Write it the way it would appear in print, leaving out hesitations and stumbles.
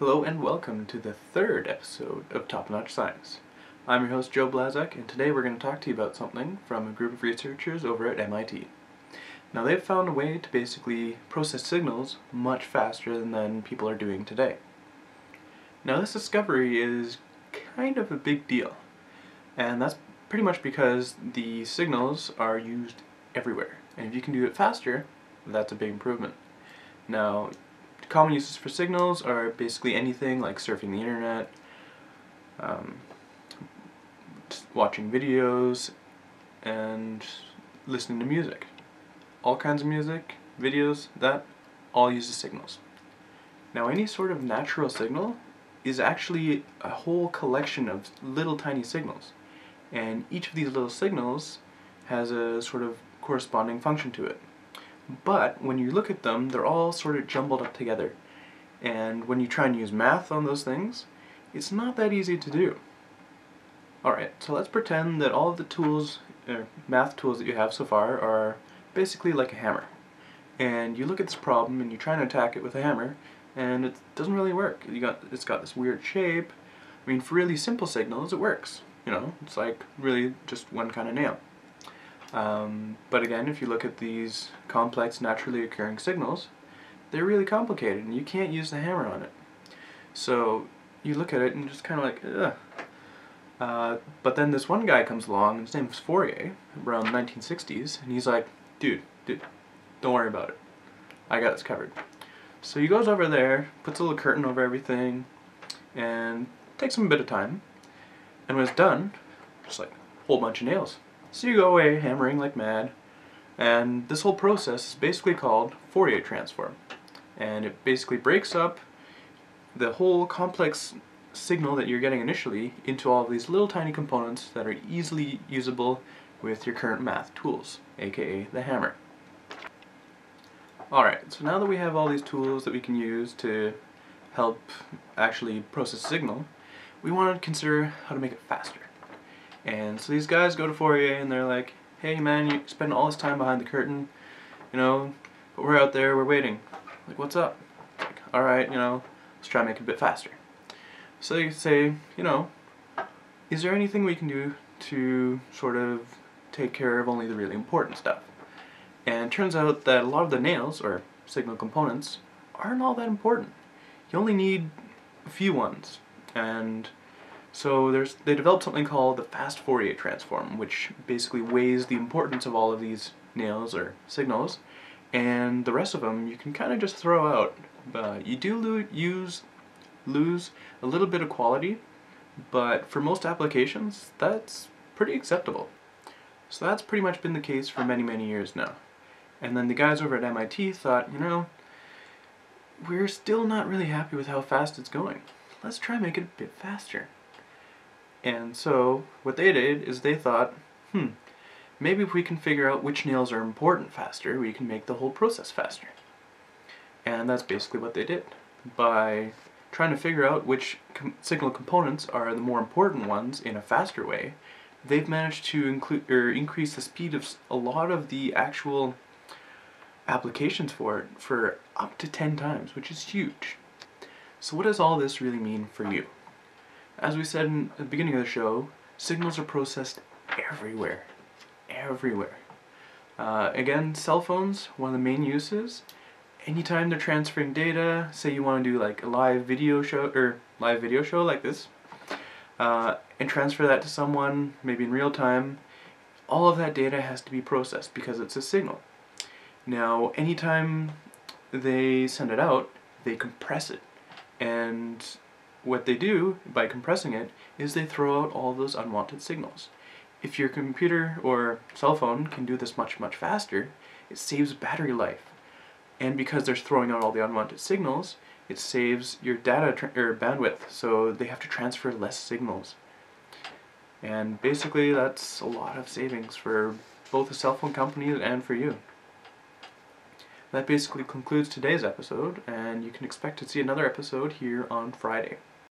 Hello and welcome to the third episode of Top Notch Science. I'm your host Joe Blazak, and today we're going to talk to you about something from a group of researchers over at MIT. Now they've found a way to basically process signals much faster than people are doing today. Now this discovery is kind of a big deal, and that's pretty much because the signals are used everywhere, and if you can do it faster, that's a big improvement. Now, common uses for signals are basically anything like surfing the internet, watching videos, and listening to music. All kinds of music, videos, that all uses signals. Now any sort of natural signal is actually a whole collection of little tiny signals, and each of these little signals has a sort of corresponding function to it. But when you look at them, they're all sort of jumbled up together. And when you try and use math on those things, it's not that easy to do. Alright, so let's pretend that all of the tools, math tools that you have so far are basically like a hammer. And you look at this problem and you try and attack it with a hammer, and it doesn't really work. It's got this weird shape. I mean, for really simple signals, it works. You know, it's like really just one kind of nail. But again, if you look at these complex, naturally occurring signals, they're really complicated, and you can't use the hammer on it. So you look at it and just kind of like, ugh. But then this one guy comes along, and his name is Fourier, around the 1960s, and he's like, dude, don't worry about it. I got this covered. So he goes over there, puts a little curtain over everything, and takes him a bit of time. And when it's done, just like a whole bunch of nails. So you go away hammering like mad, and this whole process is basically called Fourier Transform. And it basically breaks up the whole complex signal that you're getting initially into all of these little tiny components that are easily usable with your current math tools, aka the hammer. Alright, so now that we have all these tools that we can use to help actually process a signal, we want to consider how to make it faster. And so these guys go to Fourier and they're like, hey man, you spend all this time behind the curtain, you know, but we're out there, we're waiting. Like, what's up? Like, alright, you know, let's try and make it a bit faster. So you say, you know, is there anything we can do to sort of take care of only the really important stuff? And it turns out that a lot of the nails, or signal components, aren't all that important. You only need a few ones. And so they developed something called the Fast Fourier Transform, which basically weighs the importance of all of these nails or signals, and the rest of them you can kind of just throw out. You do lose a little bit of quality, but for most applications that's pretty acceptable. So that's pretty much been the case for many years now. And then the guys over at MIT thought, you know, we're still not really happy with how fast it's going. Let's try and make it a bit faster. And so what they did is they thought, maybe if we can figure out which nails are important faster, we can make the whole process faster. And that's basically what they did. By trying to figure out which signal components are the more important ones in a faster way, they've managed to increase the speed of a lot of the actual applications for it for up to 10 times, which is huge. So what does all this really mean for you? As we said in the beginning of the show, signals are processed everywhere. Everywhere. Again, cell phones, one of the main uses. Anytime they're transferring data, say you want to do like a live video show like this, and transfer that to someone, maybe in real time, all of that data has to be processed because it's a signal. Now, anytime they send it out, they compress it. And what they do by compressing it is they throw out all those unwanted signals. If your computer or cell phone can do this much faster, it saves battery life. And because they're throwing out all the unwanted signals, it saves your data bandwidth, so they have to transfer less signals. And basically that's a lot of savings for both the cell phone companies and for you. That basically concludes today's episode, and you can expect to see another episode here on Friday.